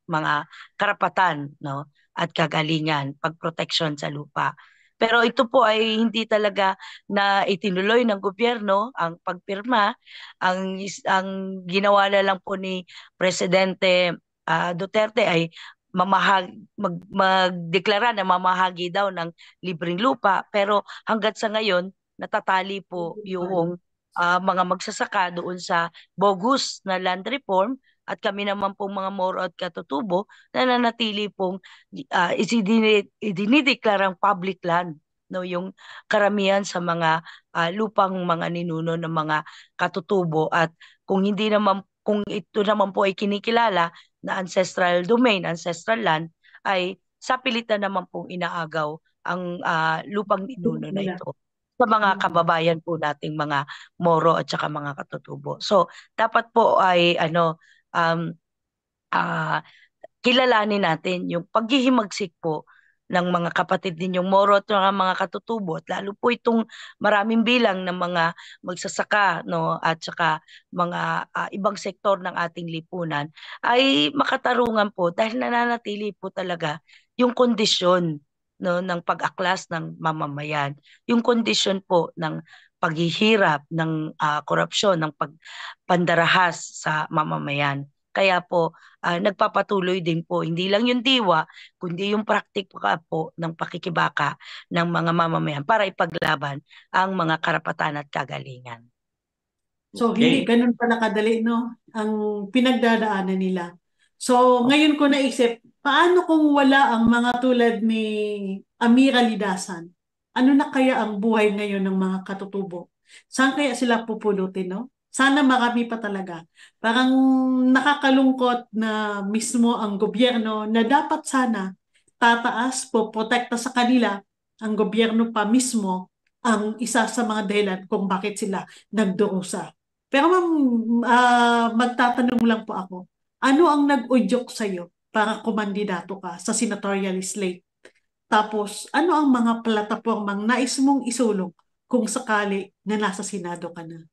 mga karapatan no at kagalingan, pagproteksyon sa lupa. Pero ito po ay hindi talaga na itinuloy ng gobyerno ang pagpirma. Ang ginawa na lang po ni Presidente Duterte ay magdeklara na mamahagi daw ng libreng lupa. Pero hanggat sa ngayon, natatali po yung mga magsasaka doon sa bogus na land reform at kami naman pong mga Moro at katutubo na nanatili pong idinideklarang public land no, yung karamihan sa mga lupang mga ninuno ng mga katutubo, at kung ito naman po ay kinikilala na ancestral domain, ancestral land, ay sa pilitan naman pong inaagaw ang lupang ninuno na Nila. ito sa mga kababayan po nating mga Moro at saka mga katutubo. So dapat po ay um, ah, kilalanin natin yung paghihimagsik po ng mga kapatid ninyong Moro at mga katutubo, at lalo po itong maraming bilang ng mga magsasaka, no, at saka mga ibang sektor ng ating lipunan ay makatarungan po dahil nananatili po talaga yung kondisyon, no, ng pag-aklas ng mamamayan, yung kondisyon po ng paghihirap, ng korupsyon, ng pagpandarahas sa mamamayan. Kaya po nagpapatuloy din po hindi lang yung diwa kundi yung praktika po ng pakikibaka ng mga mamamayan para ipaglaban ang mga karapatan at kagalingan. So, hindi Okay. ganun pala kadali, no? Ang pinagdadaanan nila. So, ngayon ko naisip, paano kung wala ang mga tulad ni Amira Lidasan? Ano na kaya ang buhay ngayon ng mga katutubo? Saan kaya sila pupulutin, no? Sana marami pa talaga. Parang nakakalungkot na mismo ang gobyerno na dapat sana tataas po, protekta sa kanila, ang gobyerno pa mismo ang isa sa mga dahilan kung bakit sila nagdurusa. Pero ma'am, magtatanong lang po ako. Ano ang nag-udyok sa'yo para kumandidato ka sa senatorial slate? Tapos, ano ang mga platapormang nais mong isulong kung sakali na nasa Senado ka na?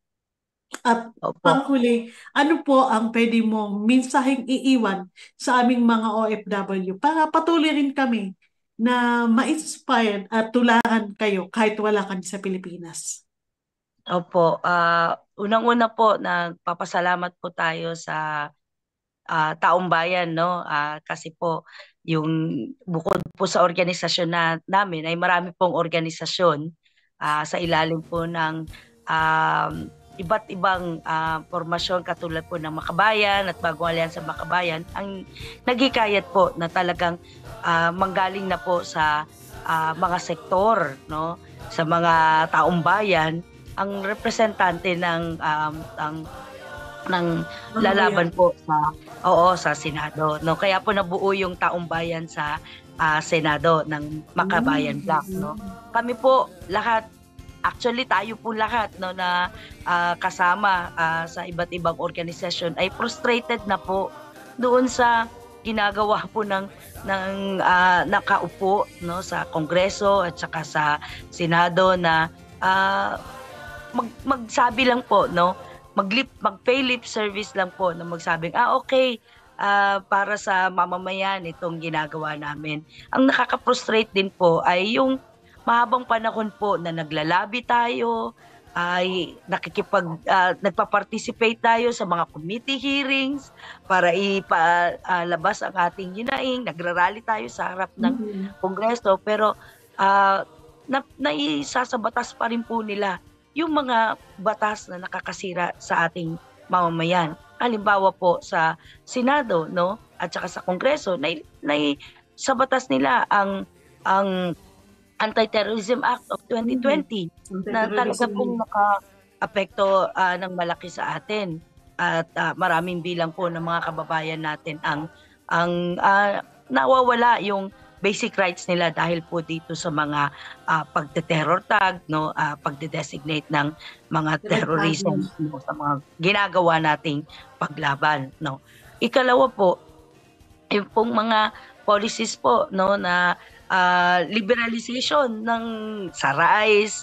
At Opo. panghuli, ano po ang pwede mong mensaheng iiwan sa aming mga OFW para patuloy rin kami na ma-inspired at tularan kayo kahit wala kami sa Pilipinas? Opo, unang-una po nagpapasalamat po tayo sa taong bayan, no? Kasi po yung bukod po sa organisasyon namin ay marami pong organisasyon sa ilalim po ng iba't ibang formasyon katulad po ng Makabayan at Bagong Alyansa Makabayan ang naghikayat po na talagang manggaling na po sa mga sektor, no? Sa mga taong bayan ang representante ng lalaban po sa Senado, no, kaya po nabuo yung taong bayan sa Senado ng Makabayan Block, no. Kami po lahat, actually tayo po lahat, no, na kasama sa iba't ibang organisasyon ay frustrated na po doon sa ginagawa po ng nakaupo, no, sa Kongreso at saka sa Senado na magsabi lang po, no, mag-pay lip service lang po na magsabing okay, para sa mamamayan itong ginagawa namin. Ang nakaka-frustrate din po ay yung mahabang panahon po na naglalabi tayo, ay nagpa-participate tayo sa mga committee hearings para ipalabas ang ating hinaing, nagrarally tayo sa harap ng Kongreso, pero naisasabatas pa rin po nila yung mga batas na nakakasira sa ating mamamayan. Halimbawa po sa Senado, no, at saka sa Kongreso, sa batas nila ang Anti-Terrorism Act of 2020 na talaga pong naka-apekto ng malaki sa atin. At maraming bilang po ng mga kababayan natin ang nawawala yung basic rights nila dahil po dito sa mga pagte-terror tag, no, pagde-designate ng mga terrorism, no, sa mga ginagawa nating paglaban, no. Ikalawa po, yung pong mga policies po, no, na liberalization ng sa rice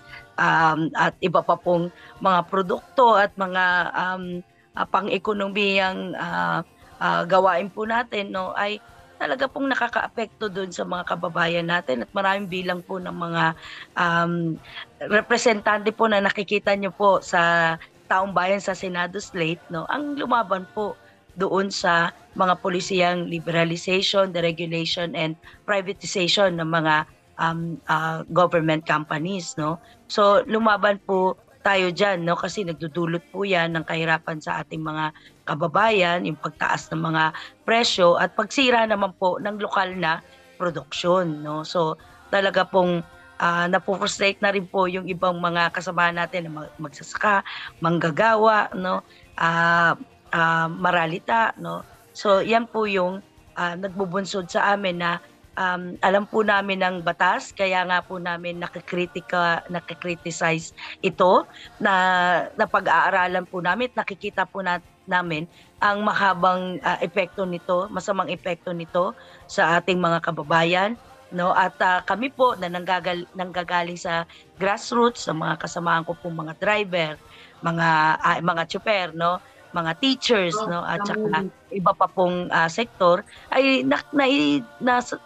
at iba pa pong mga produkto at mga pang-ekonomiyang gawain po natin, no, ay talaga pong nakakaapekto doon sa mga kababayan natin, at maraming bilang po ng mga representante po na nakikita nyo po sa taong bayan sa Senado slate, no, ang lumaban po doon sa mga polisiyang liberalization, deregulation, and privatization ng mga government companies, no. So lumaban po tayo dyan, no, kasi nagdudulot po yan ng kahirapan sa ating mga kababayan, yung pagtaas ng mga presyo at pagsira naman po ng lokal na produksyon, no. So talaga pong napufrustrate na rin po yung ibang mga kasamahan natin na magsasaka, manggagawa, no, maralita, no. So yan po yung nagbubunsod sa amin na alam po namin ng batas, kaya nga po namin nakikriticize ito, na napag-aaralan po namin, nakikita po namin ang mahabang epekto nito, masamang epekto nito sa ating mga kababayan, no. At kami po na nanggagaling sa grassroots, sa mga kasamahan ko po, mga driver, mga tsuper, no, mga teachers, no, at saka iba pa pong sektor, ay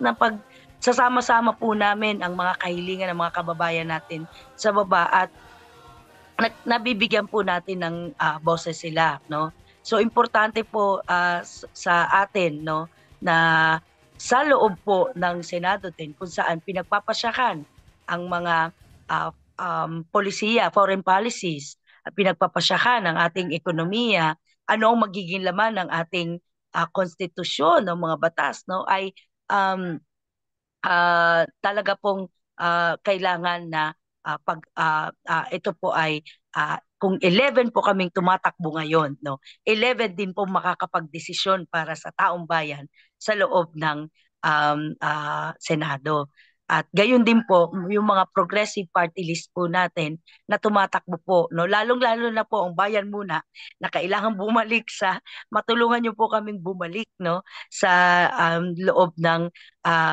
napagsasama-sama po namin ang mga kahilingan ng mga kababayan natin sa baba, at nabibigyan po natin ng boses sila, no. So importante po sa atin, no, na sa loob po ng Senado din, kung saan pinagpapasyakan ang mga polisiya, foreign policies, pinagpapasyakan ang ating ekonomiya, ano ang magiging laman ng ating konstitusyon, ng mga batas, no, ay talaga pong kailangan na ito po ay kung 11 po kaming tumatakbo ngayon, no, 11 din po makakapagdesisyon para sa taong bayan sa loob ng Senado. At gayon din po yung mga progressive party list po natin na tumatakbo po, no, lalong-lalo na po ang Bayan Muna, na kailangan bumalik matulungan niyo po kaming bumalik, no, sa loob ng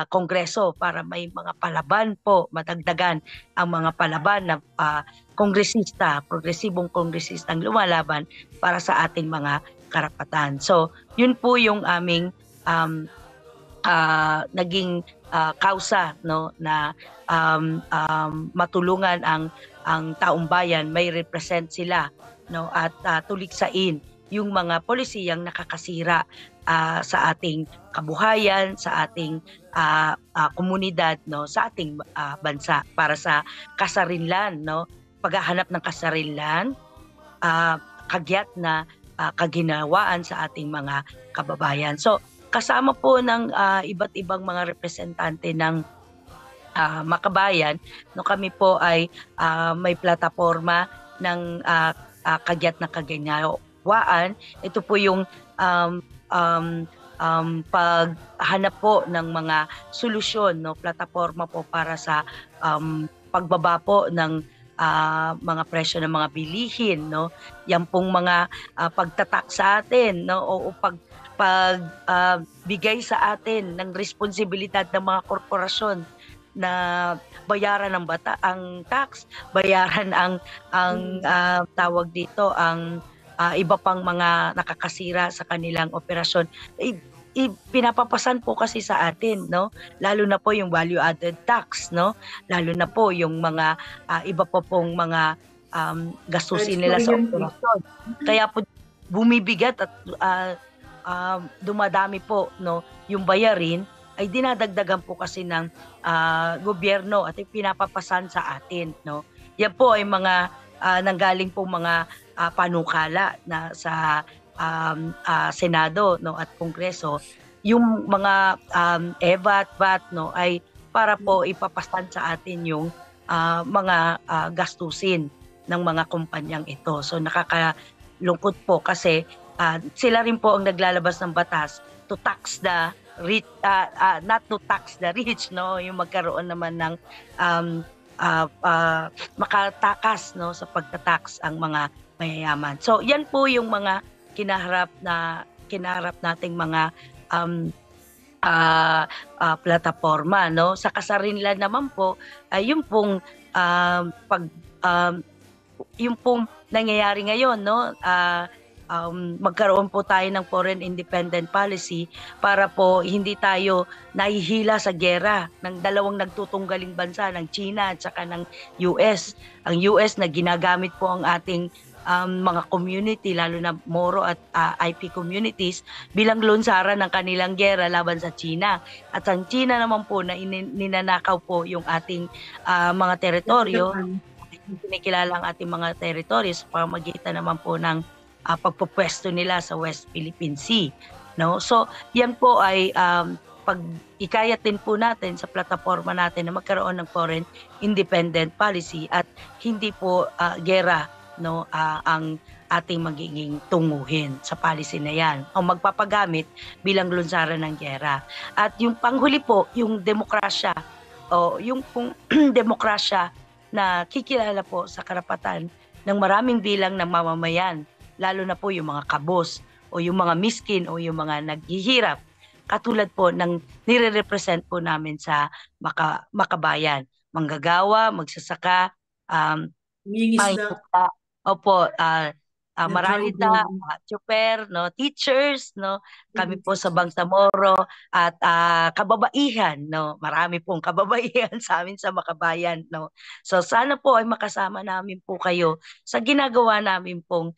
Kongreso para may mga palaban po, madagdagan ang mga palaban na kongresista, progresibong kongresistang lumalaban para sa ating mga karapatan. So, yun po yung aming naging kausa, no, na matulungan ang taong bayan, may represent sila, no, at tuliksain yung mga polisiyang nakakasira sa ating kabuhayan, sa ating komunidad, no, sa ating bansa, para sa kasarinlan, no, paghahanap ng kasarinlan, kagyat na kaginawaan sa ating mga kababayan. So kasama po ng iba't ibang mga representante ng makabayan, no, kami po ay may plataforma ng kagyat na kaginawaan. Ito po yung paghanap po ng mga solusyon, no, plataforma po para sa pagbaba po ng mga presyo ng mga bilihin, no. Yan pong mga pagtatak sa atin, no, o bigay sa atin ng responsibilidad ng mga korporasyon na bayaran ang tax, bayaran ang tawag dito, ang iba pang mga nakakasira sa kanilang operasyon. Pinapapasan po kasi sa atin, no, lalo na po yung value added tax, no, lalo na po yung mga iba pa pong mga gastusin nila sa operasyon. Kaya po bumibigat at dumadami po, no, yung bayarin, ay dinadagdagan po kasi ng gobyerno at pinapapasan sa atin, no. Yan po ay mga nanggaling po mga panukala na sa Senado, no, at Kongreso. Yung mga EVAT, VAT, no, ay para po ipapasan sa atin yung mga gastusin ng mga kumpanyang ito. So nakakalungkot po kasi sila rin po ang naglalabas ng batas to tax the rich, not to tax the rich, no, yung magkaroon naman ng makatakas, no, sa pagtatax ang mga mayayaman. So yan po yung mga kinaharap nating mga plataforma, no. Sa kasarinlan naman po ay yung pong yung pong nangyayari ngayon, no, magkaroon po tayo ng foreign independent policy para po hindi tayo nahihila sa giyera ng dalawang nagtutunggaling bansa, ng China at saka ng US. Ang US na ginagamit po ang ating mga community, lalo na Moro at IP communities, bilang lunsaran ng kanilang giyera laban sa China. At ang China naman po na ninanakaw po yung ating mga teritoryo, kinikilala ang ating mga teritoryo sa pamamagitan naman po ng pagpupwesto nila sa West Philippine Sea, no. So yan po ay pag-ikayat din po natin sa plataforma natin na magkaroon ng foreign independent policy at hindi po gera ang ating magiging tunguhin sa policy na yan o magpapagamit bilang lunsaran ng gera. At yung panghuli po, yung demokrasya o yung pong demokrasya na kikilala po sa karapatan ng maraming bilang ng mamamayan, lalo na po yung mga kabos o yung mga miskin o yung mga naghihirap, katulad po ng nire-represent po namin sa Makabayan, manggagawa, magsasaka, Mangingisda, mangingisda, opo, na maralita, driver, tsuper, teachers, kami po sa teachers. Bangsamoro at kababaihan, marami pong kababaihan sa amin sa Makabayan, So sana po ay makasama namin po kayo sa ginagawa namin pong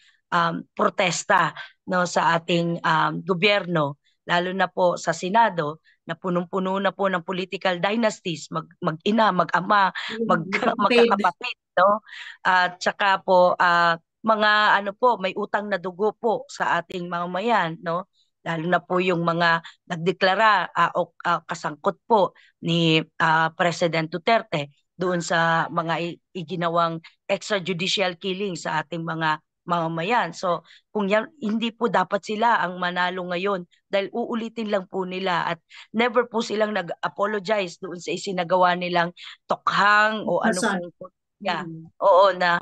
protesta sa ating gobyerno, lalo na po sa Senado na punong-puno na po ng political dynasties, mag-ina, mag-ama, magkakapatid, at saka po mga may utang na dugo po sa ating mamamayan, lalo na po yung mga nagdeklara o kasangkot po ni President Duterte doon sa mga iginawang extrajudicial killing sa ating mga mamamayan. So kung hindi po dapat sila ang manalo ngayon dahil uulitin lang po nila at never po silang nag-apologize doon sa isinagawa nilang tokhang o ano Kasal. pong oo na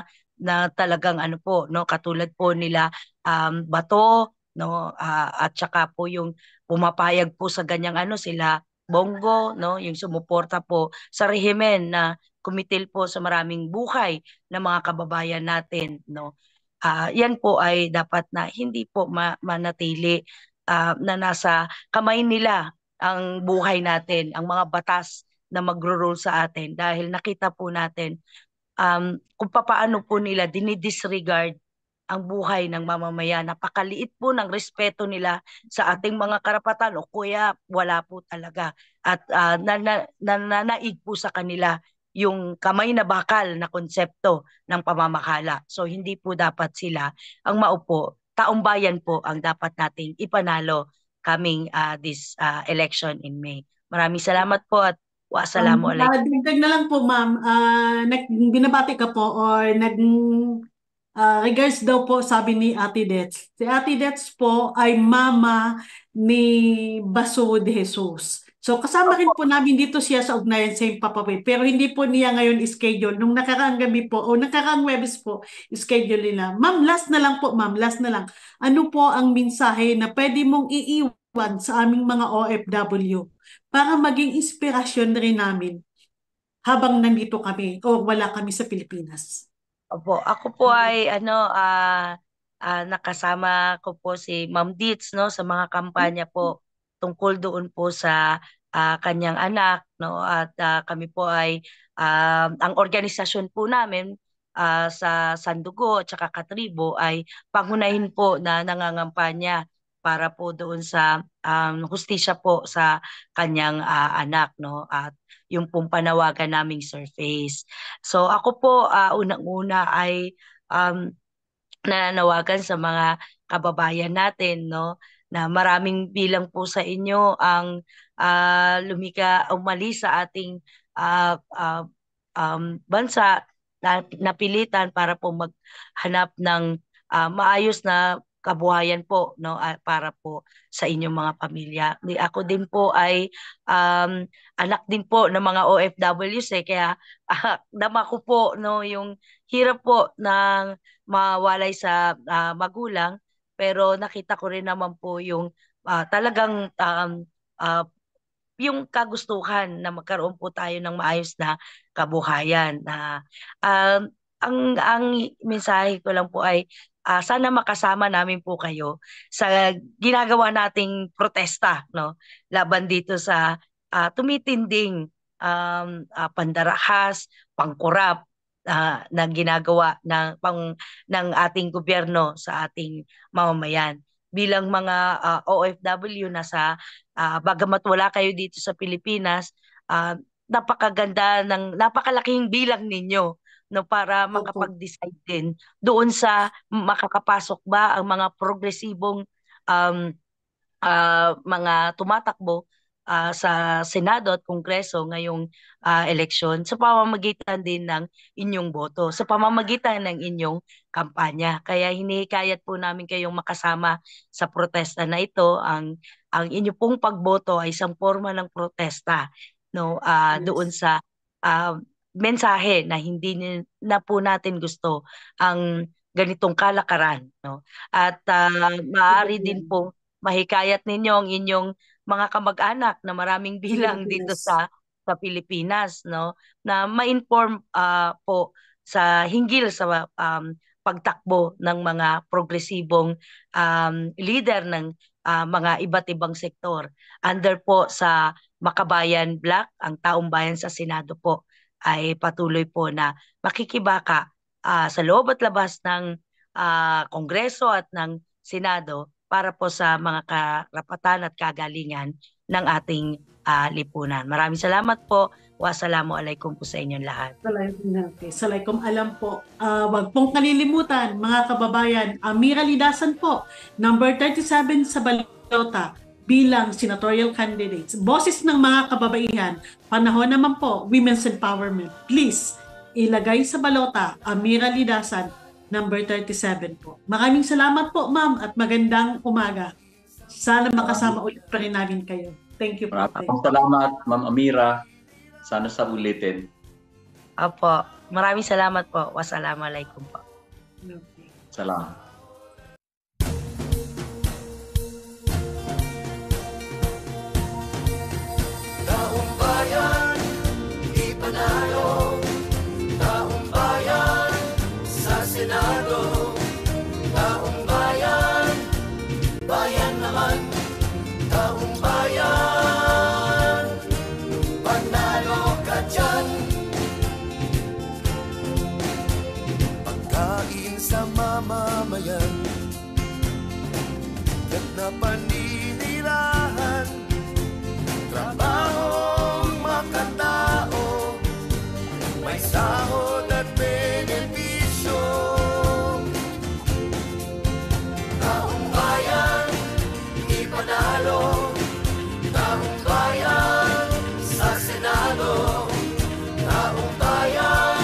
talagang katulad po nila Bato, at saka po yung pumapayag po sa ganyang sila Bongo, yung sumuporta po sa rehimen na kumitil po sa maraming buhay ng mga kababayan natin, yan po ay dapat na hindi po manatili na nasa kamay nila ang buhay natin, ang mga batas na magro-rule sa atin, dahil nakita po natin kung paano po nila dinidisregard ang buhay ng mamamayan. Napakaliit po ng respeto nila sa ating mga karapatan o kuya wala po talaga. At nanaig po sa kanila yung kamay na bakal na konsepto ng pamamakala. So hindi po dapat sila ang maupo. Taong bayan po ang dapat nating ipanalo coming this election in May. Maraming salamat po at wassalamualaikum. Dagdag na lang po, ma'am, binabati ka po or regards daw po sabi ni Ate Dets. Si Ate Dets po ay mama ni Baso de Jesus. So kasama rin po namin dito siya sa ugnayan sa Papawid. Pero hindi po niya ngayon schedule. Nung nakaraang gabi po o nakaraang Webes po, schedule nila. Ma'am, last na lang po, ma'am, last na lang. Ano po ang mensahe na pwede mong iiwan sa aming mga OFW para maging inspirasyon rin namin habang nandito kami o wala kami sa Pilipinas? Opo, ako po ay nakasama ko po si Ma'am Ditz sa mga kampanya po tungkol doon po sa kanyang anak, at kami po ay ang organisasyon po namin sa Sandugo at saka Katribo ay pangunahin po na nangangampanya para po doon sa hustisya po sa kanyang anak, at yung pong panawagan naming surface. So ako po unang-una ay nananawagan sa mga kababayan natin, na maraming bilang po sa inyo ang umalis sa ating bansa na napilitan para po maghanap ng maayos na kabuhayan po, para po sa inyong mga pamilya. Ako din po ay anak din po ng mga OFWs, kaya dama ko po yung hirap po ng mawalay sa magulang, pero nakita ko rin naman po yung talagang yung kagustuhan na magkaroon po tayo ng maayos na kabuhayan. Ang mensahe ko lang po ay sana makasama namin po kayo sa ginagawa nating protesta, laban dito sa tumitinding pandarahas, pangkurap na ginagawa ng ating gobyerno sa ating mamamayan. Bilang mga OFW na bagamat wala kayo dito sa Pilipinas, napakaganda napakalaking bilang ninyo para makapag-decide din doon sa makakapasok ba ang mga progresibong mga tumatakbo sa Senado at Kongreso ngayong eleksyon sa pamamagitan din ng inyong boto, sa pamamagitan ng inyong kampanya. Kaya hinihikayat po namin kayong makasama sa protesta na ito. Ang inyo pong pagboto ay isang forma ng protesta, no, doon sa mensahe na hindi na po natin gusto ang ganitong kalakaran, no? At maaari din po mahikayat ninyo ang inyong mga kamag-anak na maraming bilang dito sa Pilipinas, no, na ma-inform po sa hinggil sa pagtakbo ng mga progresibong leader ng mga iba't ibang sektor. Under po sa Makabayan Black, ang Taong Bayan sa Senado po ay patuloy po na makikibaka sa loob at labas ng Kongreso at ng Senado para po sa mga karapatan at kagalingan ng ating lipunan. Maraming salamat po. Wassalamualaikum po sa inyong lahat. Assalamualaikum. Alam po, wag pong kalilimutan mga kababayan, Amira Lidasan po, number 37 sa balota bilang senatorial candidates. Boses ng mga kababaihan, panahon naman po, women's empowerment. Please, ilagay sa balota, Amira Lidasan, number 37 po. Maraming salamat po, ma'am, at magandang umaga. Sana makasama ulit pa rin namin kayo. Thank you po. Maraming salamat, Ma'am Amira. Sana sa ulitin. Opo. Maraming salamat po. Wassalamualaikum po. Okay. Salamat. Taong bayan, ipanalo. Taong bayan, sa Senado. Taong bayan, bayan naman. Taong bayan, panalo ka dyan. Pagkain sa mamamayan, at na paninirahan, trabahong makatao, may sahod at benepisyo. Taong bayan, ipanalo. Taong bayan, sa Senado. Taong bayan,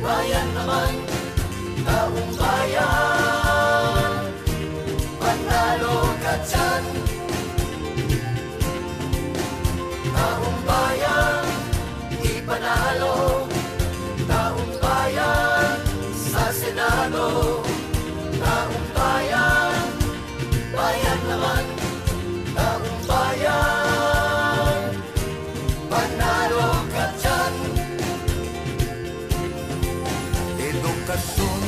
bayan naman. Taong bayan, panalo ka dyan. Taong bayan, ipanalo. Taong bayan, sa Senado. Taong bayan, bayan naman. Taong bayan, panalo ka dyan. Edukasyon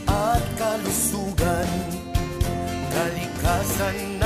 at kalusugan, kalikasan